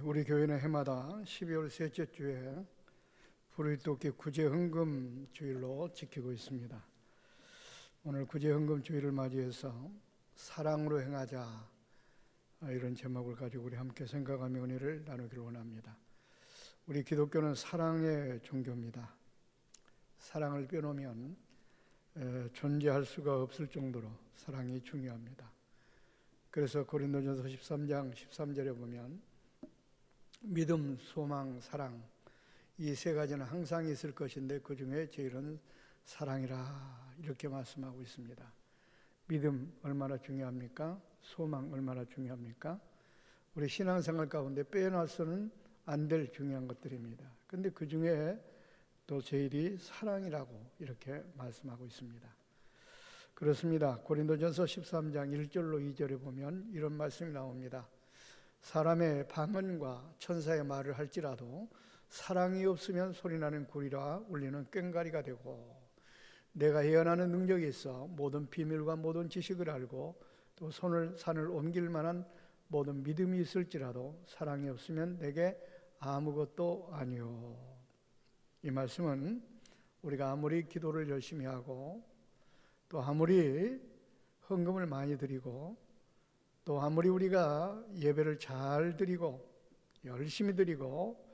우리 교회는 해마다 12월 셋째 주에 불의돕기 구제헌금 주일로 지키고 있습니다. 오늘 구제헌금 주일을 맞이해서 사랑으로 행하자, 이런 제목을 가지고 우리 함께 생각하며 은혜를 나누기를 원합니다. 우리 기독교는 사랑의 종교입니다. 사랑을 빼놓으면 존재할 수가 없을 정도로 사랑이 중요합니다. 그래서 고린도전서 13장 13절에 보면 믿음, 소망, 사랑, 이 세 가지는 항상 있을 것인데 그 중에 제일은 사랑이라, 이렇게 말씀하고 있습니다. 믿음 얼마나 중요합니까? 소망 얼마나 중요합니까? 우리 신앙생활 가운데 빼놓아서는 안 될 중요한 것들입니다. 그런데 그 중에 또 제일이 사랑이라고 이렇게 말씀하고 있습니다. 그렇습니다. 고린도전서 13장 1절로 2절에 보면 이런 말씀이 나옵니다. 사람의 방언과 천사의 말을 할지라도 사랑이 없으면 소리나는 구리라 울리는 꽹과리가 되고, 내가 예언하는 능력이 있어 모든 비밀과 모든 지식을 알고 또 산을 옮길 만한 모든 믿음이 있을지라도 사랑이 없으면 내게 아무것도 아니요. 이 말씀은 우리가 아무리 기도를 열심히 하고 또 아무리 헌금을 많이 드리고 또 아무리 우리가 예배를 잘 드리고 열심히 드리고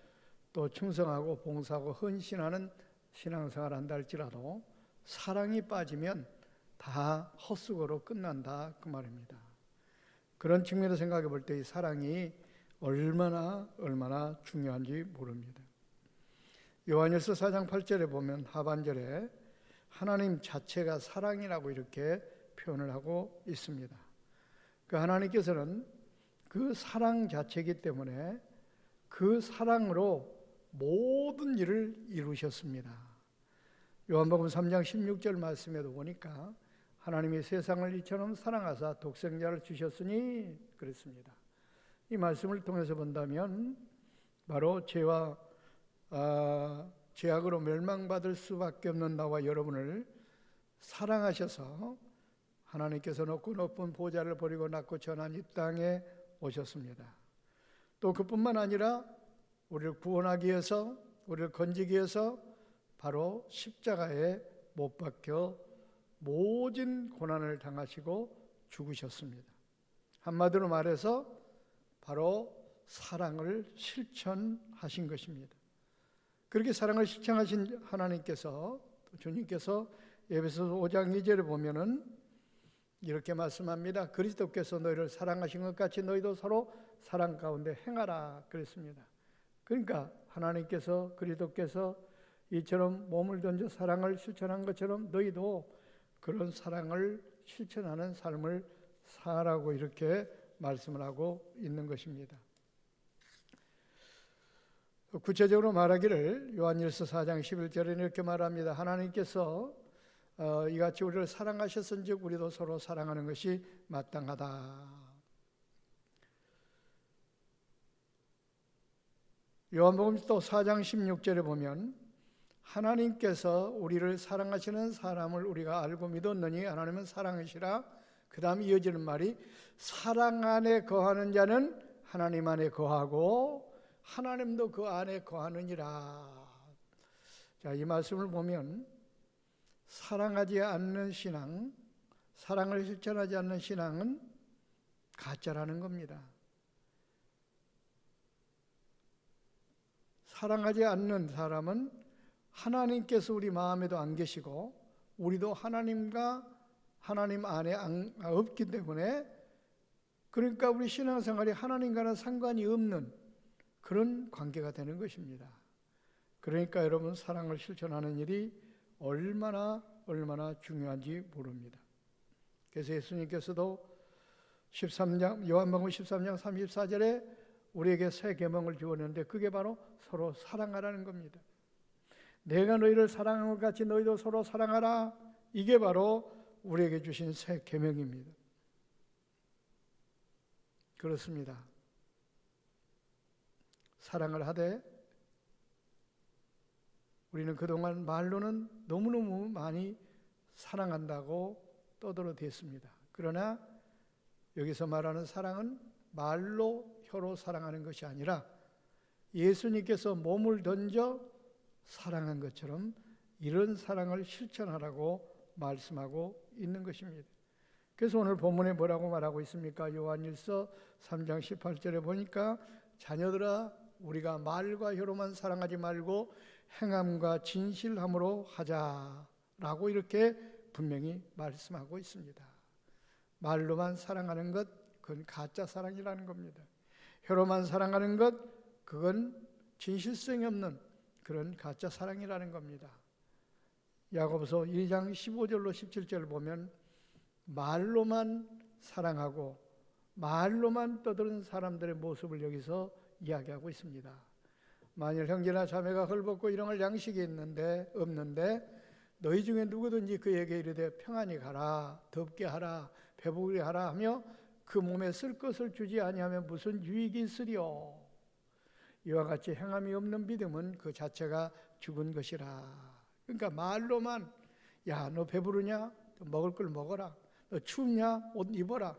또 충성하고 봉사하고 헌신하는 신앙생활을 한다 할지라도 사랑이 빠지면 다 헛수고로 끝난다, 그 말입니다. 그런 측면에서 생각해 볼 때 이 사랑이 얼마나 중요한지 모릅니다. 요한일서 4장 8절에 보면 하반절에 하나님 자체가 사랑이라고 이렇게 표현을 하고 있습니다. 그 하나님께서는 그 사랑 자체이기 때문에 그 사랑으로 모든 일을 이루셨습니다. 요한복음 3장 16절 말씀에도 보니까 하나님이 세상을 이처럼 사랑하사 독생자를 주셨으니 그랬습니다. 이 말씀을 통해서 본다면 바로 죄악으로 멸망받을 수밖에 없는 나와 여러분을 사랑하셔서 하나님께서 높은 보좌를 버리고 낮고 전한 이 땅에 오셨습니다. 또 그뿐만 아니라 우리를 구원하기 위해서, 우리를 건지기 위해서 바로 십자가에 못 박혀 모진 고난을 당하시고 죽으셨습니다. 한마디로 말해서 바로 사랑을 실천하신 것입니다. 그렇게 사랑을 실천하신 하나님께서, 주님께서 에베소서 5장 2절에 보면은 이렇게 말씀합니다. 그리스도께서 너희를 사랑하신 것 같이 너희도 서로 사랑 가운데 행하라 그랬습니다. 그러니까 하나님께서, 그리스도께서 이처럼 몸을 던져 사랑을 실천한 것처럼 너희도 그런 사랑을 실천하는 삶을 살라고 이렇게 말씀을 하고 있는 것입니다. 구체적으로 말하기를 요한일서 4장 11절에는 이렇게 말합니다. 하나님께서 이같이 우리를 사랑하셨은즉 우리도 서로 사랑하는 것이 마땅하다. 요한복음 또 4장 16절에 보면 하나님께서 우리를 사랑하시는 사람을 우리가 알고 믿었느니 하나님은 사랑이시라. 그 다음 이어지는 말이 사랑 안에 거하는 자는 하나님 안에 거하고 하나님도 그 안에 거하느니라. 자, 이 말씀을 보면 사랑하지 않는 신앙, 사랑을 실천하지 않는 신앙은 가짜라는 겁니다. 사랑하지 않는 사람은 하나님께서 우리 마음에도 안 계시고 우리도 하나님 안에 없기 때문에, 그러니까 우리 신앙생활이 하나님과는 상관이 없는 그런 관계가 되는 것입니다. 그러니까 여러분, 사랑을 실천하는 일이 얼마나 중요한지 모릅니다. 그래서 예수님께서도 요한복음 13장 34절에 우리에게 새 계명을 주었는데 그게 바로 서로 사랑하라는 겁니다. 내가 너희를 사랑한 것 같이 너희도 서로 사랑하라. 이게 바로 우리에게 주신 새 계명입니다. 그렇습니다. 사랑을 하되 우리는 그동안 말로는 너무너무 많이 사랑한다고 떠들어댔습니다. 그러나 여기서 말하는 사랑은 말로 혀로 사랑하는 것이 아니라 예수님께서 몸을 던져 사랑한 것처럼 이런 사랑을 실천하라고 말씀하고 있는 것입니다. 그래서 오늘 본문에 뭐라고 말하고 있습니까? 요한일서 3장 18절에 보니까 자녀들아 우리가 말과 혀로만 사랑하지 말고 행함과 진실함으로 하자라고 이렇게 분명히 말씀하고 있습니다. 말로만 사랑하는 것 그건 가짜 사랑이라는 겁니다. 혀로만 사랑하는 것 그건 진실성이 없는 그런 가짜 사랑이라는 겁니다. 야고보서 2장 15절로 17절을 보면 말로만 사랑하고 말로만 떠드는 사람들의 모습을 여기서 이야기하고 있습니다. 만일 형제나 자매가 헐벗고 일용할 양식이 없는데 너희 중에 누구든지 그에게 이르되 평안히 가라, 덥게 하라, 배부르게 하라 하며 그 몸에 쓸 것을 주지 아니하면 무슨 유익이 있으리요. 이와 같이 행함이 없는 믿음은 그 자체가 죽은 것이라. 그러니까 말로만 야 너 배부르냐? 먹을 걸 먹어라. 너 춥냐? 옷 입어라.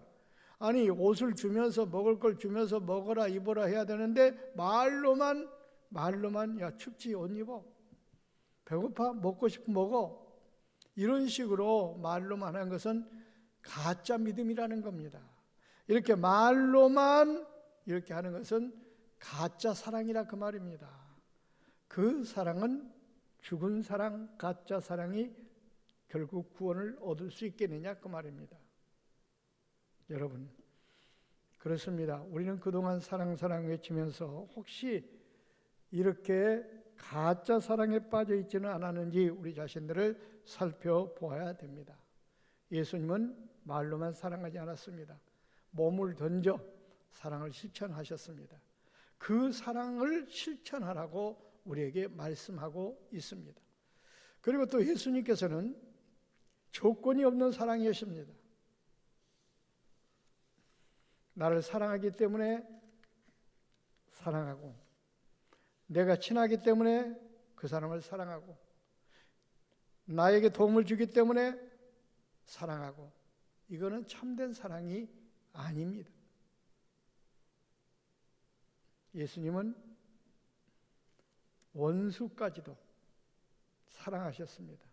아니 옷을 주면서 먹을 걸 주면서 먹어라 입어라 해야 되는데 말로만 야 춥지 옷 입어. 배고파? 먹고 싶으면 먹어. 이런 식으로 말로만 하는 것은 가짜 믿음이라는 겁니다. 이렇게 말로만 이렇게 하는 것은 가짜 사랑이라 그 말입니다. 그 사랑은 죽은 사랑, 가짜 사랑이 결국 구원을 얻을 수 있겠느냐 그 말입니다. 여러분 그렇습니다. 우리는 그동안 사랑 외치면서 혹시 이렇게 가짜 사랑에 빠져 있지는 않았는지 우리 자신들을 살펴보아야 됩니다. 예수님은 말로만 사랑하지 않았습니다. 몸을 던져 사랑을 실천하셨습니다. 그 사랑을 실천하라고 우리에게 말씀하고 있습니다. 그리고 또 예수님께서는 조건이 없는 사랑이십니다. 나를 사랑하기 때문에 사랑하고 내가 친하기 때문에 그 사람을 사랑하고 나에게 도움을 주기 때문에 사랑하고 이거는 참된 사랑이 아닙니다. 예수님은 원수까지도 사랑하셨습니다.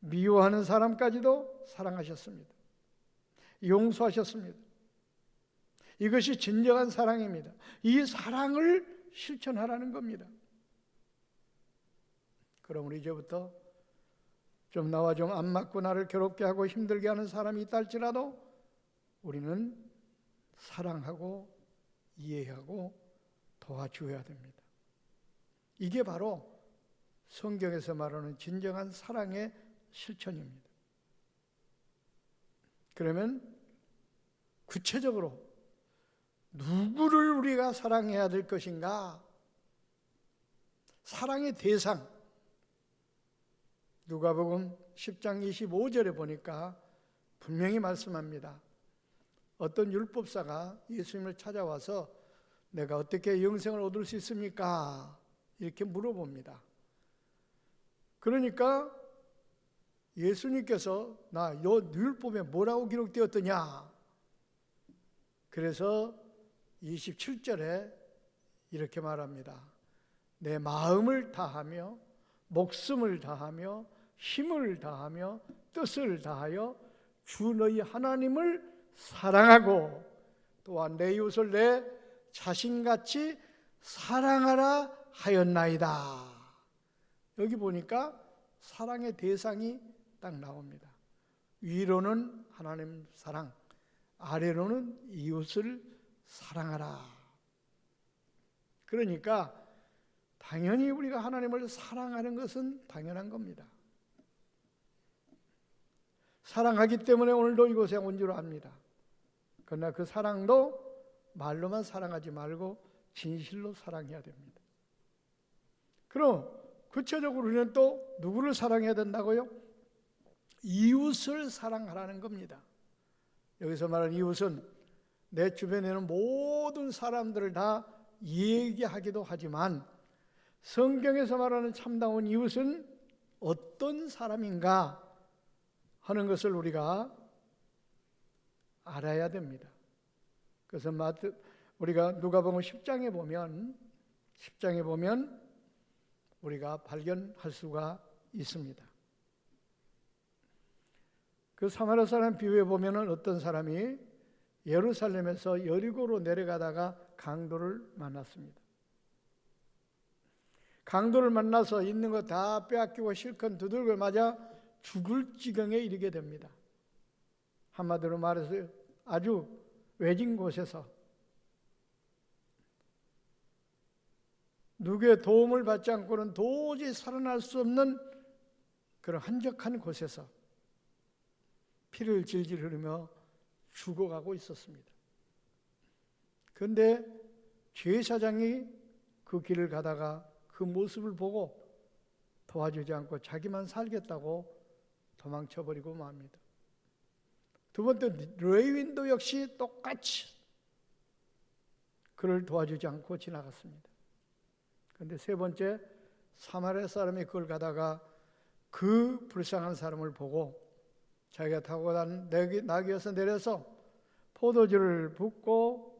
미워하는 사람까지도 사랑하셨습니다. 용서하셨습니다. 이것이 진정한 사랑입니다. 이 사랑을 실천하라는 겁니다. 그럼 우리 이제부터 좀 나와 좀 안 맞고 나를 괴롭게 하고 힘들게 하는 사람이 있다 할지라도 우리는 사랑하고 이해하고 도와줘야 됩니다. 이게 바로 성경에서 말하는 진정한 사랑의 실천입니다. 그러면 구체적으로 누구를 우리가 사랑해야 될 것인가? 사랑의 대상 누가복음 10장 25절에 보니까 분명히 말씀합니다. 어떤 율법사가 예수님을 찾아와서 내가 어떻게 영생을 얻을 수 있습니까? 이렇게 물어봅니다. 그러니까 예수님께서 나 요 율법에 뭐라고 기록되었더냐? 그래서 27절에 이렇게 말합니다. 내 마음을 다하며 목숨을 다하며 힘을 다하며 뜻을 다하여 주 너희 하나님을 사랑하고 또한 내 이웃을 내 자신같이 사랑하라 하였나이다. 여기 보니까 사랑의 대상이 딱 나옵니다. 위로는 하나님 사랑, 아래로는 이웃을 사랑하라. 그러니까 당연히 우리가 하나님을 사랑하는 것은 당연한 겁니다. 사랑하기 때문에 오늘도 이곳에 온 줄 압니다. 그러나 그 사랑도 말로만 사랑하지 말고 진실로 사랑해야 됩니다. 그럼 구체적으로 우리는 또 누구를 사랑해야 된다고요? 이웃을 사랑하라는 겁니다. 여기서 말하는 이웃은 내 주변에 있는 모든 사람들을 다 얘기하기도 하지만 성경에서 말하는 참다운 이웃은 어떤 사람인가 하는 것을 우리가 알아야 됩니다. 그래서 우리가 누가복음 10장에 보면 우리가 발견할 수가 있습니다. 그 사마리아 사람 비유에 보면은 어떤 사람이 예루살렘에서 여리고로 내려가다가 강도를 만났습니다. 강도를 만나서 있는 거 다 빼앗기고 실컷 두들겨 맞아 죽을 지경에 이르게 됩니다. 한마디로 말해서 아주 외진 곳에서 누구의 도움을 받지 않고는 도저히 살아날 수 없는 그런 한적한 곳에서 피를 질질 흐르며 죽어가고 있었습니다. 그런데 제사장이 그 길을 가다가 그 모습을 보고 도와주지 않고 자기만 살겠다고 도망쳐버리고 맙니다. 두 번째 레위인도 역시 똑같이 그를 도와주지 않고 지나갔습니다. 그런데 세 번째 사마리아 사람이 그걸 가다가 그 불쌍한 사람을 보고 자기가 타고 간 나귀에서 내려서 포도주를 붓고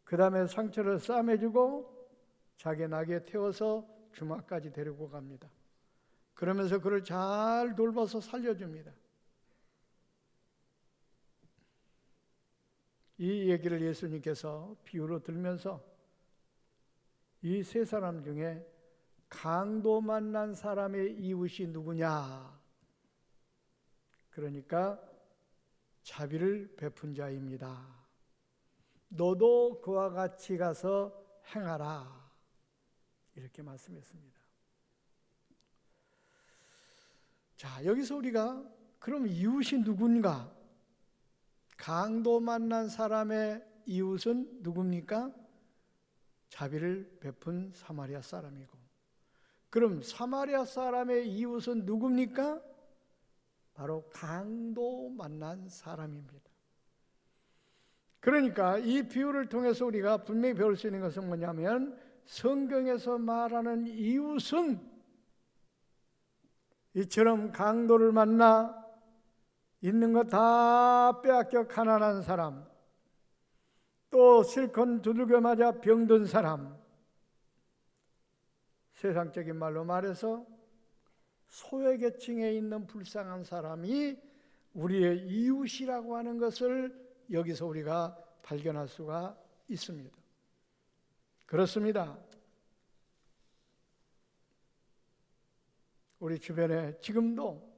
그 다음에 상처를 싸매주고 자기 나귀에 태워서 주막까지 데리고 갑니다. 그러면서 그를 잘 돌봐서 살려줍니다. 이 얘기를 예수님께서 비유로 들면서 이 세 사람 중에 강도 만난 사람의 이웃이 누구냐? 그러니까 자비를 베푼 자입니다. 너도 그와 같이 가서 행하라. 이렇게 말씀했습니다. 자, 여기서 우리가 그럼 이웃이 누군가? 강도 만난 사람의 이웃은 누굽니까? 자비를 베푼 사마리아 사람이고, 그럼 사마리아 사람의 이웃은 누굽니까? 바로 강도 만난 사람입니다. 그러니까 이 비유를 통해서 우리가 분명히 배울 수 있는 것은 뭐냐면, 성경에서 말하는 이웃은 이처럼 강도를 만나 있는 거 다 빼앗겨 가난한 사람, 또 실컷 두들겨 맞아 병든 사람, 세상적인 말로 말해서 소외계층에 있는 불쌍한 사람이 우리의 이웃이라고 하는 것을 여기서 우리가 발견할 수가 있습니다. 그렇습니다. 우리 주변에 지금도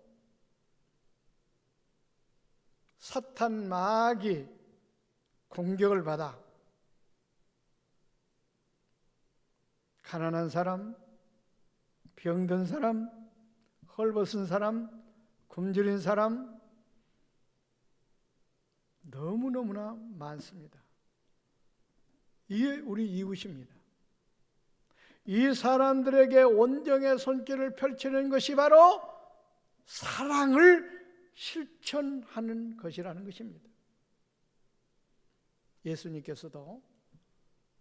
사탄 마귀 공격을 받아 가난한 사람, 병든 사람, 헐벗은 사람, 굶주린 사람 너무너무나 많습니다. 이게 우리 이웃입니다. 이 사람들에게 온정의 손길을 펼치는 것이 바로 사랑을 실천하는 것이라는 것입니다. 예수님께서도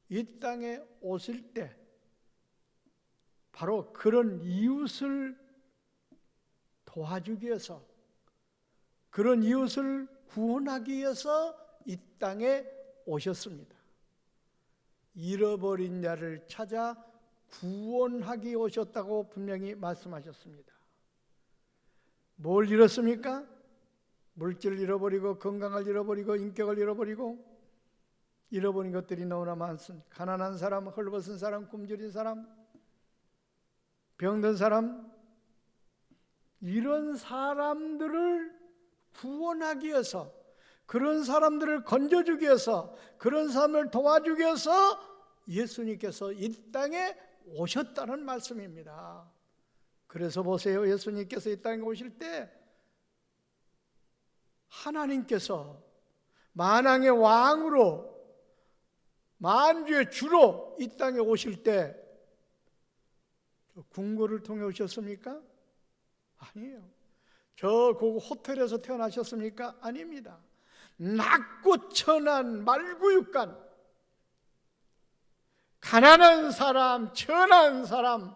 이 땅에 오실 때 바로 그런 이웃을 도와주기 위해서, 그런 이웃을 구원하기 위해서 이 땅에 오셨습니다. 잃어버린 자를 찾아 구원하기 오셨다고 분명히 말씀하셨습니다. 뭘 잃었습니까? 물질을 잃어버리고, 건강을 잃어버리고, 인격을 잃어버린 것들이 너무나 많습니다. 가난한 사람, 헐벗은 사람, 굶주린 사람, 병든 사람, 이런 사람들을 구원하기 위해서, 그런 사람들을 건져주기 위해서, 그런 사람을 도와주기 위해서 예수님께서 이 땅에 오셨다는 말씀입니다. 그래서 보세요. 예수님께서 이 땅에 오실 때 하나님께서 만왕의 왕으로, 만주의 주로 이 땅에 오실 때 궁궐을 통해 오셨습니까? 아니에요. 저 호텔에서 태어나셨습니까? 아닙니다. 낮고 천한 말구육간, 가난한 사람, 천한 사람,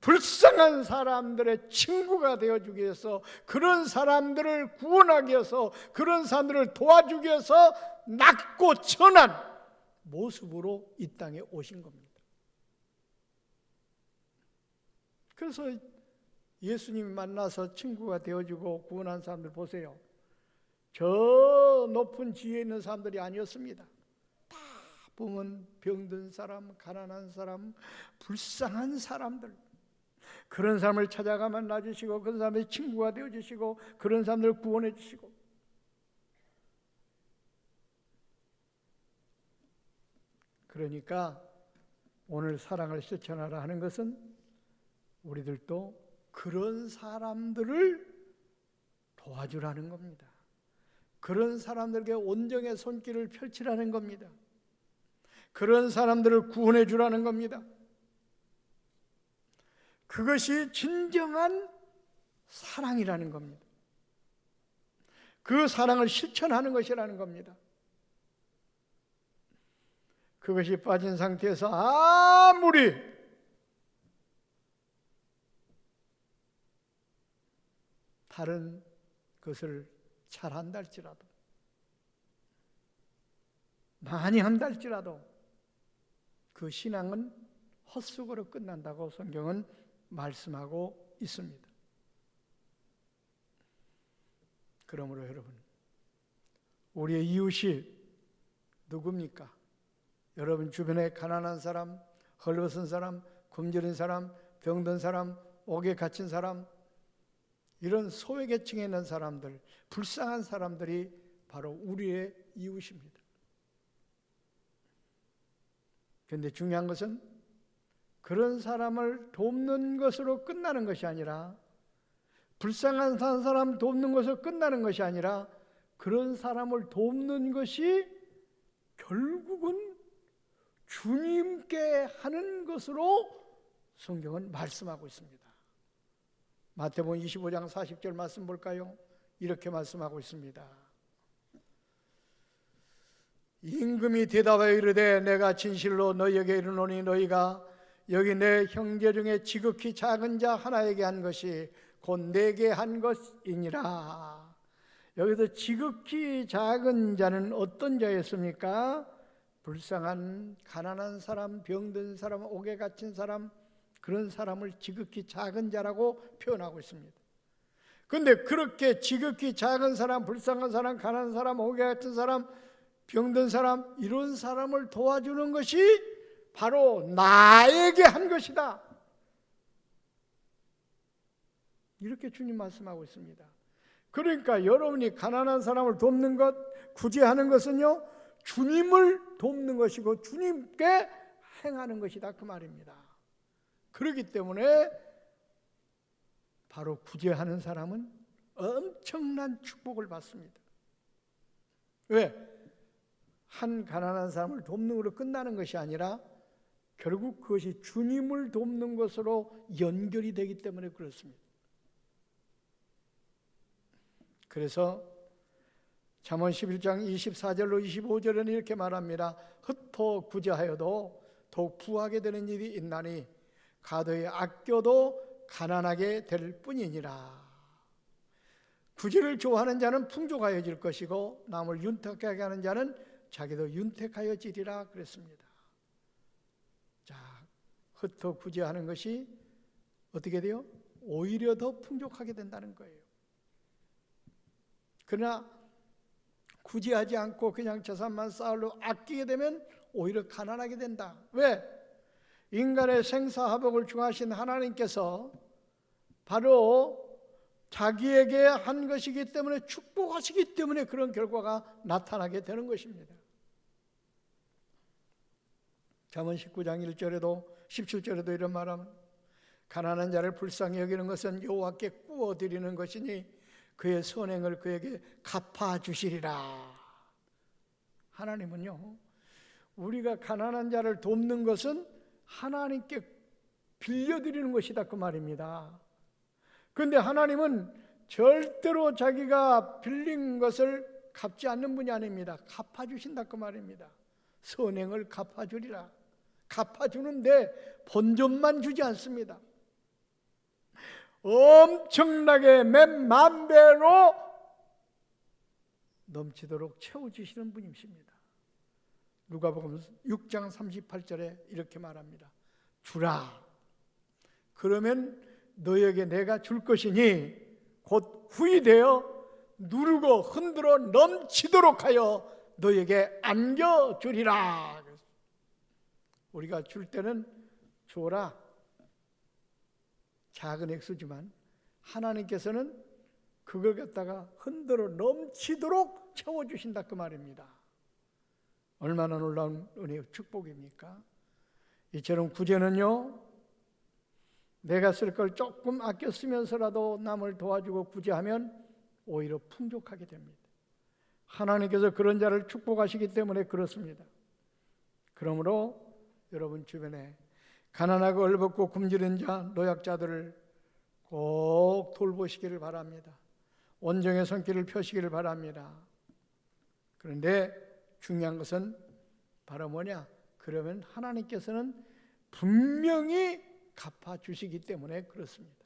불쌍한 사람들의 친구가 되어주기 위해서, 그런 사람들을 구원하기 위해서, 그런 사람들을 도와주기 위해서 낮고 천한 모습으로 이 땅에 오신 겁니다. 그래서 예수님이 만나서 친구가 되어주고 구원한 사람들 보세요. 저 높은 지위에 있는 사람들이 아니었습니다. 다 보면 병든 사람, 가난한 사람, 불쌍한 사람들, 그런 사람을 찾아가 만나주시고 그런 사람의 친구가 되어주시고 그런 사람들을 구원해 주시고. 그러니까 오늘 사랑을 실천하라 하는 것은 우리들도 그런 사람들을 도와주라는 겁니다. 그런 사람들에게 온정의 손길을 펼치라는 겁니다. 그런 사람들을 구원해 주라는 겁니다. 그것이 진정한 사랑이라는 겁니다. 그 사랑을 실천하는 것이라는 겁니다. 그것이 빠진 상태에서 아무리 다른 것을 잘한다 할지라도, 많이 한다 할지라도 그 신앙은 헛수고로 끝난다고 성경은 말씀하고 있습니다. 그러므로 여러분, 우리의 이웃이 누굽니까? 여러분 주변에 가난한 사람, 헐벗은 사람, 굶주린 사람, 병든 사람, 옥에 갇힌 사람, 이런 소외계층에 있는 사람들, 불쌍한 사람들이 바로 우리의 이웃입니다. 그런데 중요한 것은 그런 사람을 돕는 것으로 끝나는 것이 아니라, 불쌍한 사람 돕는 것으로 끝나는 것이 아니라, 그런 사람을 돕는 것이 결국은 주님께 하는 것으로 성경은 말씀하고 있습니다. 마태복음 25장 40절 말씀 볼까요? 이렇게 말씀하고 있습니다. 임금이 대답하여 이르되 내가 진실로 너희에게 이르노니 너희가 여기 내 형제 중에 지극히 작은 자 하나에게 한 것이 곧 내게 한 것이니라. 여기서 지극히 작은 자는 어떤 자였습니까? 불쌍한 가난한 사람, 병든 사람, 옥에 갇힌 사람, 그런 사람을 지극히 작은 자라고 표현하고 있습니다. 그런데 그렇게 지극히 작은 사람, 불쌍한 사람, 가난한 사람, 옥에 갇힌 사람, 병든 사람, 이런 사람을 도와주는 것이 바로 나에게 한 것이다. 이렇게 주님 말씀하고 있습니다. 그러니까 여러분이 가난한 사람을 돕는 것, 구제하는 것은요, 주님을 돕는 것이고 주님께 행하는 것이다, 그 말입니다. 그렇기 때문에 바로 구제하는 사람은 엄청난 축복을 받습니다. 왜? 한 가난한 사람을 돕는 것으로 끝나는 것이 아니라 결국 그것이 주님을 돕는 것으로 연결이 되기 때문에 그렇습니다. 그래서 잠언 11장 24절로 25절에는 이렇게 말합니다. 흩어 구제하여도 더욱 부하게 되는 일이 있나니 가도에 아껴도 가난하게 될 뿐이니라. 구제를 좋아하는 자는 풍족하여질 것이고 남을 윤택하게 하는 자는 자기도 윤택하여지리라 그랬습니다. 자, 흩어 구제하는 것이 어떻게 돼요? 오히려 더 풍족하게 된다는 거예요. 그러나 구제하지 않고 그냥 재산만 쌓으려 아끼게 되면 오히려 가난하게 된다. 왜? 인간의 생사화복을 중하신 하나님께서 바로 자기에게 한 것이기 때문에, 축복하시기 때문에 그런 결과가 나타나게 되는 것입니다. 잠언 19장 1절에도 17절에도 이런 말하면 가난한 자를 불쌍히 여기는 것은 여호와께 구워드리는 것이니 그의 선행을 그에게 갚아주시리라. 하나님은요, 우리가 가난한 자를 돕는 것은 하나님께 빌려드리는 것이다, 그 말입니다. 그런데 하나님은 절대로 자기가 빌린 것을 갚지 않는 분이 아닙니다. 갚아주신다, 그 말입니다. 선행을 갚아주리라. 갚아주는데 본전만 주지 않습니다. 엄청나게 몇 만 배로 넘치도록 채워주시는 분이십니다. 누가복음 6장 38절에 이렇게 말합니다. 주라. 그러면 너에게 내가 줄 것이니 곧 후이되어 누르고 흔들어 넘치도록 하여 너에게 안겨주리라. 우리가 줄 때는 줘라. 작은 액수지만 하나님께서는 그걸 갖다가 흔들어 넘치도록 채워주신다 그 말입니다. 얼마나 놀라운 은혜의 축복입니까? 이처럼 구제는요, 내가 쓸 걸 조금 아껴 쓰면서라도 남을 도와주고 구제하면 오히려 풍족하게 됩니다. 하나님께서 그런 자를 축복하시기 때문에 그렇습니다. 그러므로 여러분 주변에 가난하고 얼벗고 굶주린 자, 노약자들을 꼭 돌보시기를 바랍니다. 온정의 손길을 펴시기를 바랍니다. 그런데 중요한 것은 바로 뭐냐? 그러면 하나님께서는 분명히 갚아주시기 때문에 그렇습니다.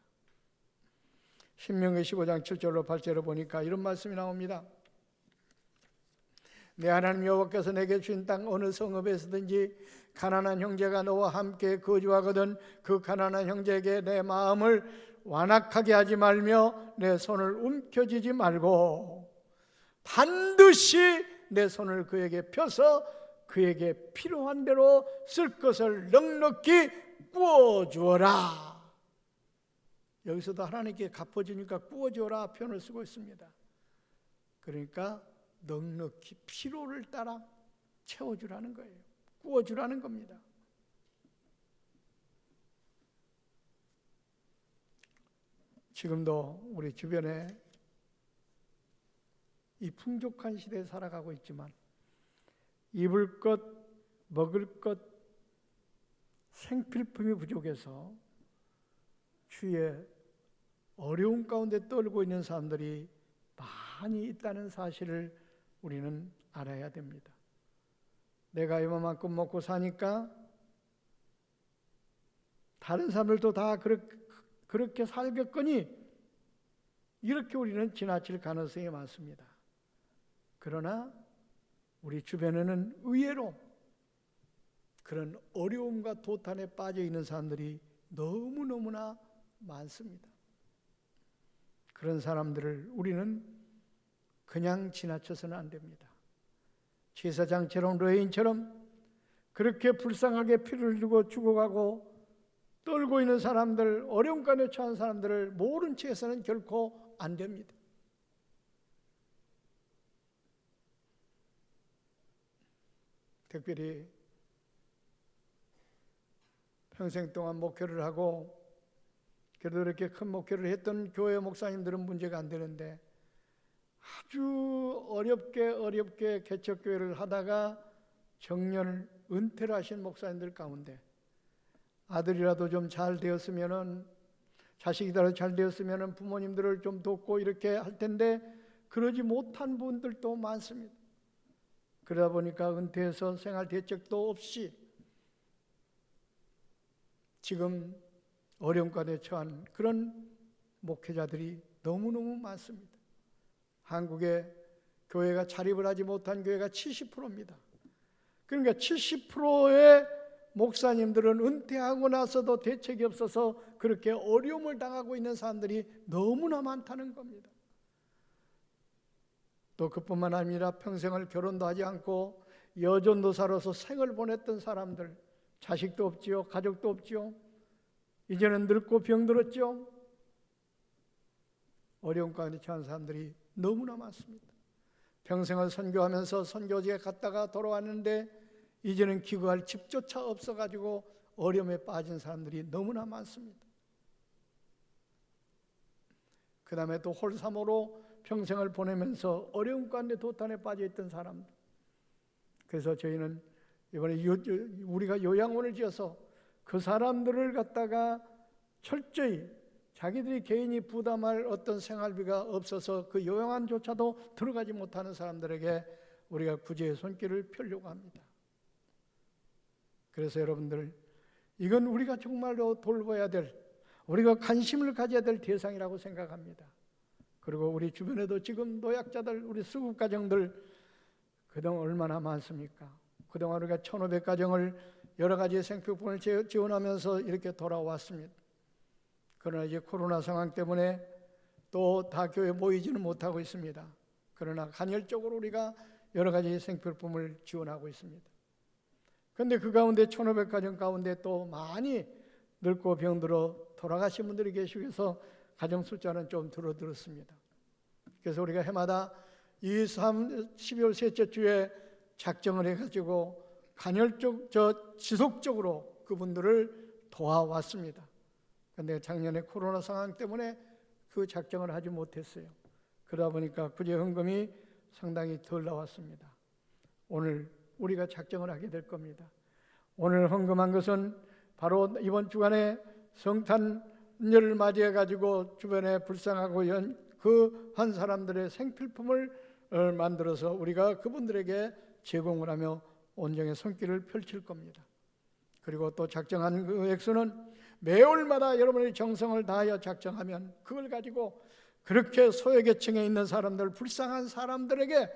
신명기 15장 7절로 8절로 보니까 이런 말씀이 나옵니다. 내 하나님 여호와께서 내게 주신 땅 어느 성읍에서든지 가난한 형제가 너와 함께 거주하거든 그 가난한 형제에게 내 마음을 완악하게 하지 말며 내 손을 움켜쥐지 말고 반드시 내 손을 그에게 펴서 그에게 필요한 대로 쓸 것을 넉넉히 꾸어주어라. 여기서도 하나님께 갚아주니까 꾸어주어라 표현을 쓰고 있습니다. 그러니까 넉넉히 필요를 따라 채워주라는 거예요. 꾸어주라는 겁니다. 지금도 우리 주변에 이 풍족한 시대에 살아가고 있지만 입을 것, 먹을 것, 생필품이 부족해서 주위에 어려운 가운데 떨고 있는 사람들이 많이 있다는 사실을 우리는 알아야 됩니다. 내가 이만큼 먹고 사니까 다른 사람들도 다 그렇게 살겠거니 이렇게 우리는 지나칠 가능성이 많습니다. 그러나 우리 주변에는 의외로 그런 어려움과 도탄에 빠져 있는 사람들이 너무너무나 많습니다. 그런 사람들을 우리는 그냥 지나쳐서는 안 됩니다. 제사장처럼 레인처럼 그렇게 불쌍하게 피를 주고 죽어가고 떨고 있는 사람들, 어려움 가운데 처한 사람들을 모른 채 해서는 결코 안 됩니다. 특별히 평생 동안 목회를 하고 그래도 이렇게 큰 목회를 했던 교회 목사님들은 문제가 안 되는데 아주 어렵게 개척교회를 하다가 정년 은퇴를 하신 목사님들 가운데 아들이라도 좀 잘 되었으면은 자식이라도 잘 되었으면은 부모님들을 좀 돕고 이렇게 할 텐데 그러지 못한 분들도 많습니다. 그러다 보니까 은퇴해서 생활 대책도 없이 지금 어려움 가운데 처한 그런 목회자들이 너무너무 많습니다. 한국에 교회가 자립을 하지 못한 교회가 70%입니다. 그러니까 70%의 목사님들은 은퇴하고 나서도 대책이 없어서 그렇게 어려움을 당하고 있는 사람들이 너무나 많다는 겁니다. 또 그뿐만 아니라 평생을 결혼도 하지 않고 여전도사로서 생을 보냈던 사람들, 자식도 없지요, 가족도 없지요. 이제는 늙고 병들었죠. 어려움 가운데 처한 사람들이 너무나 많습니다. 평생을 선교하면서 선교지에 갔다가 돌아왔는데 이제는 기거할 집조차 없어가지고 어려움에 빠진 사람들이 너무나 많습니다. 그 다음에 또 홀사모로 평생을 보내면서 어려움 가운데 도탄에 빠져있던 사람들. 그래서 저희는 이번에 우리가 요양원을 지어서 그 사람들을 갖다가 철저히 자기들이 개인이 부담할 어떤 생활비가 없어서 그 요양원조차도 들어가지 못하는 사람들에게 우리가 구제의 손길을 펴려고 합니다. 그래서 여러분들 이건 우리가 정말로 돌봐야 될, 우리가 관심을 가져야 될 대상이라고 생각합니다. 그리고 우리 주변에도 지금 노약자들, 우리 수급가정들 그동안 얼마나 많습니까? 그동안 우리가 1,500가정을 여러 가지 생필품을 지원하면서 이렇게 돌아왔습니다. 그러나 이제 코로나 상황 때문에 또 다 교회에 모이지는 못하고 있습니다. 그러나 간헐적으로 우리가 여러 가지 생필품을 지원하고 있습니다. 그런데 그 가운데 1,500가정 가운데 또 많이 늙고 병들어 돌아가신 분들이 계시고 해서 가정 숫자는 좀 줄어들었습니다. 그래서 우리가 해마다 12월 셋째 주에 작정을 해가지고 지속적으로 그분들을 도와왔습니다. 그런데 작년에 코로나 상황 때문에 그 작정을 하지 못했어요. 그러다 보니까 구제 헌금이 상당히 덜 나왔습니다. 오늘 우리가 작정을 하게 될 겁니다. 오늘 헌금한 것은 바로 이번 주간에 성탄절을 맞이해 가지고 주변에 불쌍하고 그 한 사람들의 생필품을 만들어서 우리가 그분들에게 제공을 하며 온정의 손길을 펼칠 겁니다. 그리고 또 작정한 그 액수는 매월마다 여러분의 정성을 다하여 작정하면 그걸 가지고 그렇게 소외계층에 있는 사람들, 불쌍한 사람들에게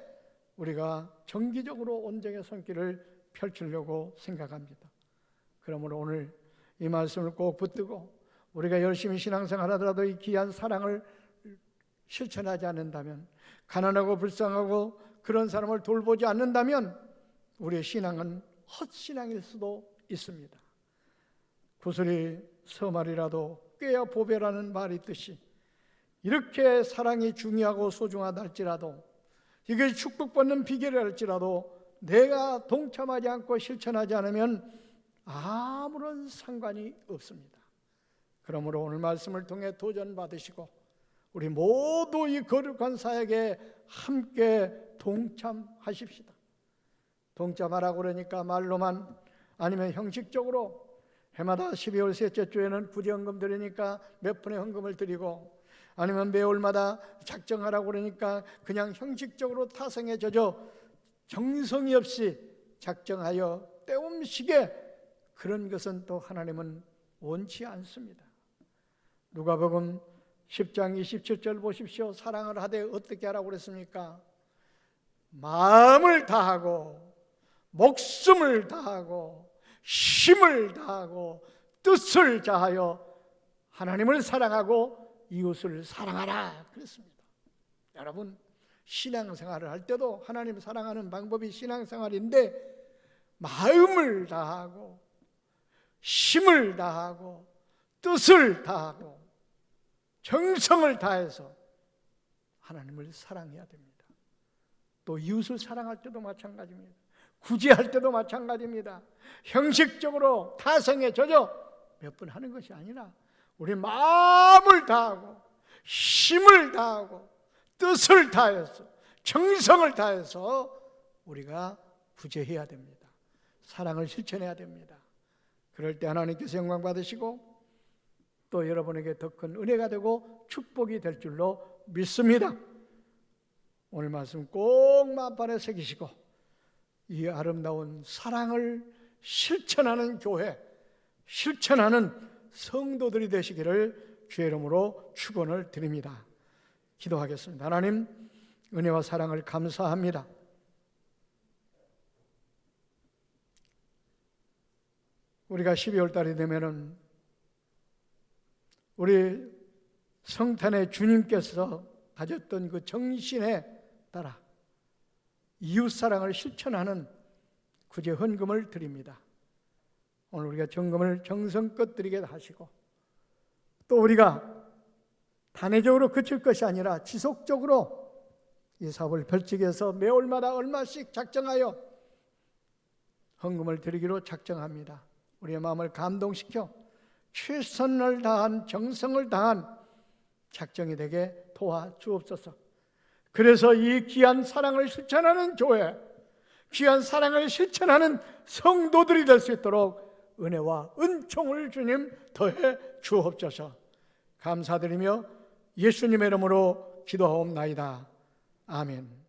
우리가 정기적으로 온정의 손길을 펼치려고 생각합니다. 그러므로 오늘 이 말씀을 꼭 붙들고 우리가 열심히 신앙생활 하더라도 이 귀한 사랑을 실천하지 않는다면, 가난하고 불쌍하고 그런 사람을 돌보지 않는다면 우리의 신앙은 헛신앙일 수도 있습니다. 구슬이 서말이라도 꿰야 보배라는 말이 있듯이 이렇게 사랑이 중요하고 소중하다 할지라도, 이게 축복받는 비결이 할지라도 내가 동참하지 않고 실천하지 않으면 아무런 상관이 없습니다. 그러므로 오늘 말씀을 통해 도전받으시고 우리 모두 이 거룩한 사역에 함께 동참하십시다. 동참하라고 그러니까 말로만, 아니면 형식적으로 해마다 12월 셋째 주에는 구제헌금 드리니까 몇 푼의 헌금을 드리고, 아니면 매월마다 작정하라고 그러니까 그냥 형식적으로 타성에 젖어 정성이 없이 작정하여 때움식에, 그런 것은 또 하나님은 원치 않습니다. 누가복음 10장 27절 보십시오. 사랑을 하되 어떻게 하라고 그랬습니까? 마음을 다하고 목숨을 다하고 힘을 다하고 뜻을 다하여 하나님을 사랑하고 이웃을 사랑하라 그랬습니다. 여러분, 신앙생활을 할 때도 하나님 사랑하는 방법이 신앙생활인데, 마음을 다하고 힘을 다하고 뜻을 다하고 정성을 다해서 하나님을 사랑해야 됩니다. 또 이웃을 사랑할 때도 마찬가지입니다. 구제할 때도 마찬가지입니다. 형식적으로 타성에 젖어 몇 번 하는 것이 아니라 우리 마음을 다하고 힘을 다하고 뜻을 다해서 정성을 다해서 우리가 구제해야 됩니다. 사랑을 실천해야 됩니다. 그럴 때 하나님께서 영광 받으시고 또 여러분에게 더 큰 은혜가 되고 축복이 될 줄로 믿습니다. 오늘 말씀 꼭 마음판에 새기시고 이 아름다운 사랑을 실천하는 교회, 실천하는 성도들이 되시기를 주의 이름으로 축원을 드립니다. 기도하겠습니다. 하나님, 은혜와 사랑을 감사합니다. 우리가 12월 달이 되면은 우리 성탄의 주님께서 가졌던 그 정신에 따라 이웃사랑을 실천하는 구제 헌금을 드립니다. 오늘 우리가 정금을 정성껏 드리게 하시고, 또 우리가 단회적으로 그칠 것이 아니라 지속적으로 이 사업을 펼치기 위해서 매월마다 얼마씩 작정하여 헌금을 드리기로 작정합니다. 우리의 마음을 감동시켜 최선을 다한, 정성을 다한 작정이 되게 도와주옵소서. 그래서 이 귀한 사랑을 실천하는 교회, 귀한 사랑을 실천하는 성도들이 될 수 있도록 은혜와 은총을 주님 더해 주옵소서. 감사드리며 예수님의 이름으로 기도하옵나이다. 아멘.